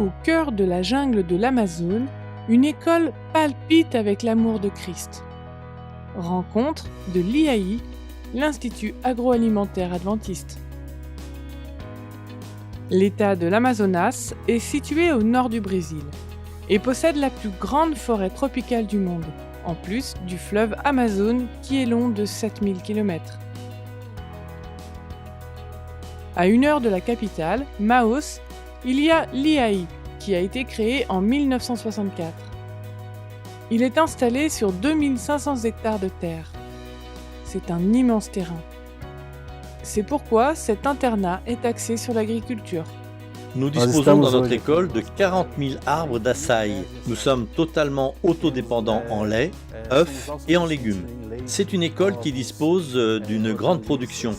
au cœur de la jungle de l'Amazone, une école palpite avec l'amour de Christ. Rencontre de l'IAI, l'Institut agroalimentaire adventiste. L'État de l'Amazonas est situé au nord du Brésil et possède la plus grande forêt tropicale du monde, en plus du fleuve Amazone qui est long de 7000 km. À 1 heure de la capitale, Manaus, il y a l'IAI, qui a été créé en 1964. Il est installé sur 2500 hectares de terre. C'est un immense terrain. C'est pourquoi cet internat est axé sur l'agriculture. Nous disposons dans notre école de 40 000 arbres d'açaï. Nous sommes totalement autodépendants en lait, œufs et en légumes. C'est une école qui dispose d'une grande production.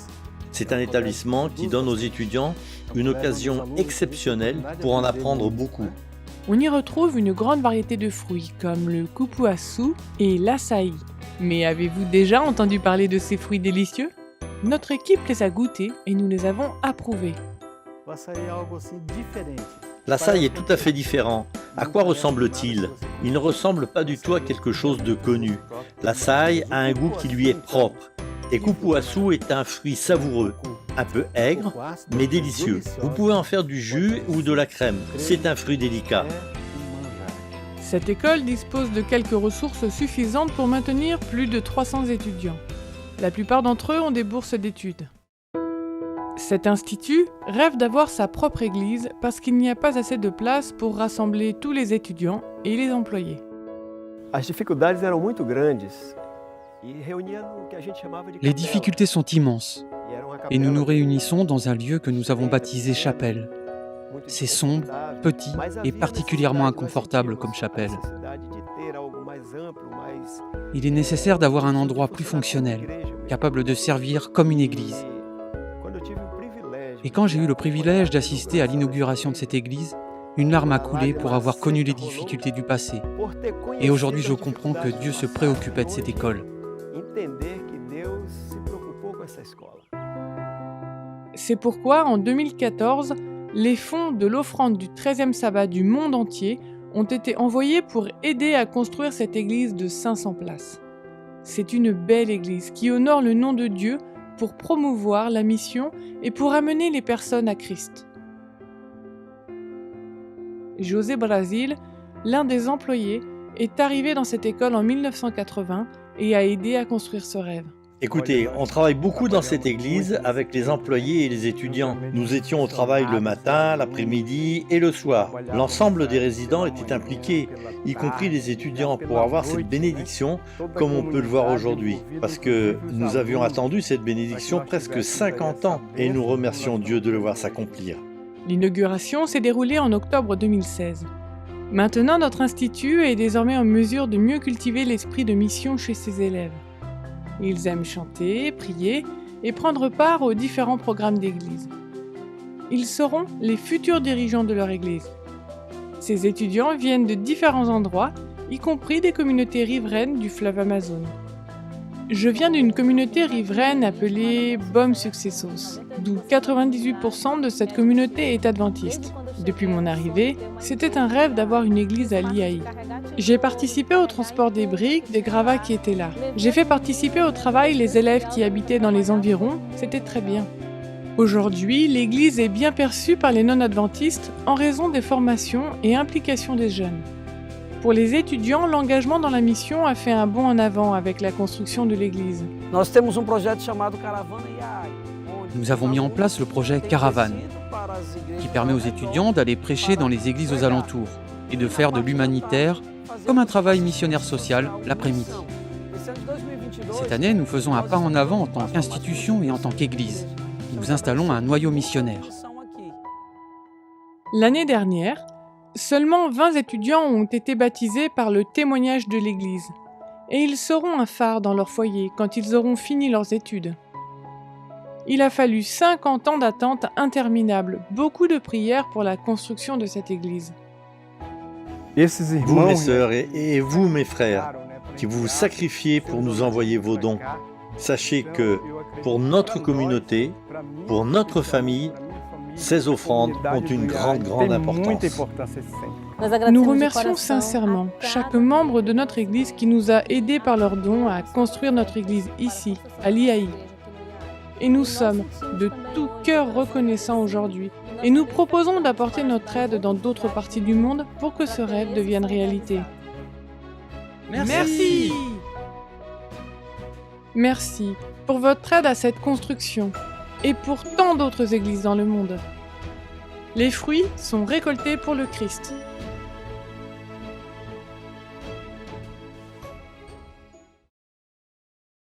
C'est un établissement qui donne aux étudiants une occasion exceptionnelle pour en apprendre beaucoup. On y retrouve une grande variété de fruits comme le cupuaçu et l'açaï. Mais avez-vous déjà entendu parler de ces fruits délicieux ? Notre équipe les a goûtés et nous les avons approuvés. L'açaï est tout à fait différent. À quoi ressemble-t-il ? Il ne ressemble pas du tout à quelque chose de connu. L'açaï a un goût qui lui est propre. Et cupuaçu est un fruit savoureux, un peu aigre, mais délicieux. Vous pouvez en faire du jus ou de la crème. C'est un fruit délicat. Cette école dispose de quelques ressources suffisantes pour maintenir plus de 300 étudiants. La plupart d'entre eux ont des bourses d'études. Cet institut rêve d'avoir sa propre église parce qu'il n'y a pas assez de place pour rassembler tous les étudiants et les employés. Les difficultés sont immenses et nous nous réunissons dans un lieu que nous avons baptisé chapelle. C'est sombre, petit et particulièrement inconfortable comme chapelle. Il est nécessaire d'avoir un endroit plus fonctionnel, capable de servir comme une église. Et quand j'ai eu le privilège d'assister à l'inauguration de cette église, une larme a coulé pour avoir connu les difficultés du passé. Et aujourd'hui, je comprends que Dieu se préoccupait de cette école. C'est pourquoi, en 2014, les fonds de l'offrande du 13e sabbat du monde entier ont été envoyés pour aider à construire cette église de 500 places. C'est une belle église qui honore le nom de Dieu pour promouvoir la mission et pour amener les personnes à Christ. José Brasil, l'un des employés, est arrivé dans cette école en 1980 et a aidé à construire ce rêve. Écoutez, on travaille beaucoup dans cette église avec les employés et les étudiants. Nous étions au travail le matin, l'après-midi et le soir. L'ensemble des résidents étaient impliqués, y compris les étudiants, pour avoir cette bénédiction comme on peut le voir aujourd'hui. Parce que nous avions attendu cette bénédiction presque 50 ans et nous remercions Dieu de le voir s'accomplir. L'inauguration s'est déroulée en octobre 2016. Maintenant, notre institut est désormais en mesure de mieux cultiver l'esprit de mission chez ses élèves. Ils aiment chanter, prier et prendre part aux différents programmes d'église. Ils seront les futurs dirigeants de leur église. Ces étudiants viennent de différents endroits, y compris des communautés riveraines du fleuve Amazone. Je viens d'une communauté riveraine appelée Bom Sucessos, d'où 98% de cette communauté est adventiste. Depuis mon arrivée, c'était un rêve d'avoir une église à l'IAI. J'ai participé au transport des briques, des gravats qui étaient là. J'ai fait participer au travail les élèves qui habitaient dans les environs, c'était très bien. Aujourd'hui, l'église est bien perçue par les non-adventistes en raison des formations et implications des jeunes. Pour les étudiants, l'engagement dans la mission a fait un bond en avant avec la construction de l'église. Nous avons mis en place le projet Caravane, qui permet aux étudiants d'aller prêcher dans les églises aux alentours et de faire de l'humanitaire comme un travail missionnaire social l'après-midi. Cette année, nous faisons un pas en avant en tant qu'institution et en tant qu'église. Nous installons un noyau missionnaire. L'année dernière, seulement 20 étudiants ont été baptisés par le témoignage de l'église. Et ils seront un phare dans leur foyer quand ils auront fini leurs études. Il a fallu 50 ans d'attente interminable, beaucoup de prières pour la construction de cette église. Vous, mes sœurs, et vous, mes frères, qui vous sacrifiez pour nous envoyer vos dons, sachez que pour notre communauté, pour notre famille, Ces offrandes ont une grande importance. Nous remercions sincèrement chaque membre de notre Église qui nous a aidés par leurs dons à construire notre Église ici, à l'IAI. Et nous sommes de tout cœur reconnaissants aujourd'hui. Et nous proposons d'apporter notre aide dans d'autres parties du monde pour que ce rêve devienne réalité. Merci. Merci pour votre aide à cette construction et pour tant d'autres églises dans le monde. Les fruits sont récoltés pour le Christ.